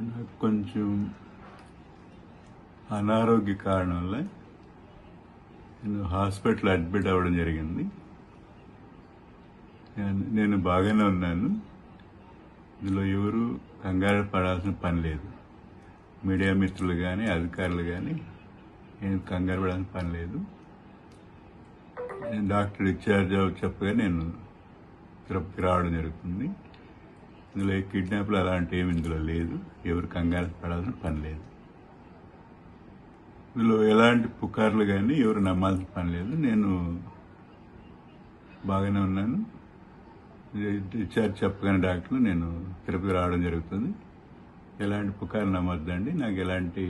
నాకు కొంచెం అనారోగ్య కారణం వల్ల నేను హాస్పిటల్ అడ్మిట్ అవ్వడం జరిగింది. నేను బాగానే ఉన్నాను. ఇందులో ఎవరు కంగారు పడాల్సిన పని లేదు. మీడియా మిత్రులు కానీ అధికారులు కానీ నేను కంగారు పడాల్సిన పని లేదు. నేను డాక్టర్ డిశ్చార్జ్ చెప్పగా నేను తిరుపతికి రావడం జరుగుతుంది. ఇందులో కిడ్నాప్లు అలాంటి ఏమి ఇందులో లేదు. ఎవరు కంగారు పడాల్సిన పని లేదు. ఇందులో ఎలాంటి పుకార్లు కానీ ఎవరు నమ్మాల్సిన పని లేదు. నేను బాగానే ఉన్నాను. డిశ్చార్జ్ చెప్పగానే డాక్టర్లు నేను తిరుపతి రావడం జరుగుతుంది. ఎలాంటి పుకార్లు నమ్మొద్దండి. నాకు ఎలాంటి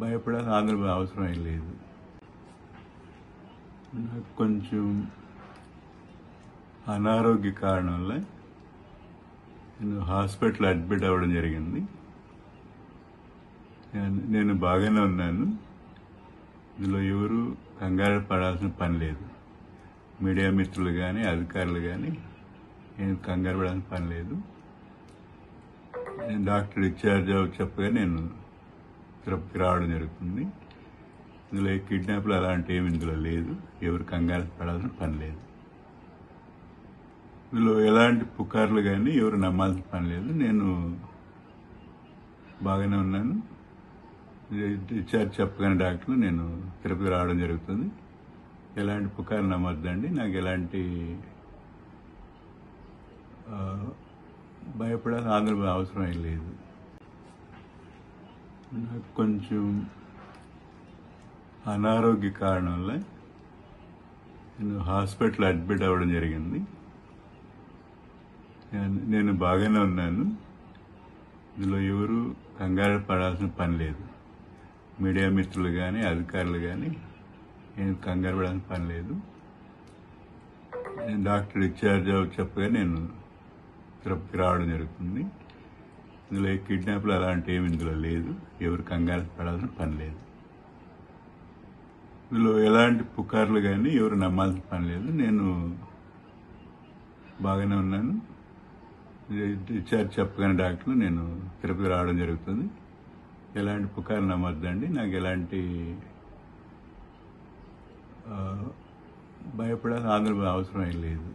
భయపడాల్సిన ఆందోళన అవసరం ఏం లేదు. నాకు కొంచెం అనారోగ్య కారణం వల్ల నేను హాస్పిటల్ అడ్మిట్ అవ్వడం జరిగింది. నేను బాగానే ఉన్నాను. ఇందులో ఎవరు కంగారు పడాల్సిన పని లేదు. మీడియా మిత్రులు కానీ అధికారులు కానీ నేను కంగారు పడాల్సిన పని లేదు. నేను డాక్టర్ డిశ్చార్జ్ చెప్పగా నేను తిరుపతికి రావడం జరుగుతుంది. ఇందులో కిడ్నాప్లు అలాంటి ఏమి ఇందులో లేదు. ఎవరు కంగారు పడాల్సిన పని లేదు. ఇందులో ఎలాంటి పుకార్లు కానీ ఎవరు నమ్మాల్సిన పని లేదు. నేను బాగానే ఉన్నాను. డిశ్చార్జ్ చెప్పగానే డాక్టర్లు నేను తిరుపతి రావడం జరుగుతుంది. ఎలాంటి పుకార్లు నమ్మొద్దండి. నాకు ఎలాంటి భయపడాల్సిన ఆందోళన అవసరం ఏం లేదు. నాకు కొంచెం అనారోగ్య కారణం వల్ల నేను హాస్పిటల్ అడ్మిట్ అవ్వడం జరిగింది. నేను బాగానే ఉన్నాను. ఇందులో ఎవరు కంగారు పడాల్సిన పని లేదు. మీడియా మిత్రులు కానీ అధికారులు కానీ నేను కంగారు పడాల్సిన పని లేదు. నేను డాక్టర్ డిశ్చార్జ్ చెప్పగా నేను తిరుపతికి రావడం జరుగుతుంది. ఇందులో కిడ్నాప్లు అలాంటి ఏమి ఇందులో లేదు. ఎవరు కంగారు పడాల్సిన పని లేదు. ఇందులో ఎలాంటి పుకార్లు కానీ ఎవరు నమ్మాల్సిన పని లేదు. నేను బాగానే ఉన్నాను. డిశ్చార్జ్ చెప్పగానే డాక్టర్లు నేను తిరుపతి రావడం జరుగుతుంది. ఎలాంటి పుకార్లు నమ్మొద్దండి. నాకు ఎలాంటి భయపడాల్సిన ఆందోళన అవసరం ఏం లేదు.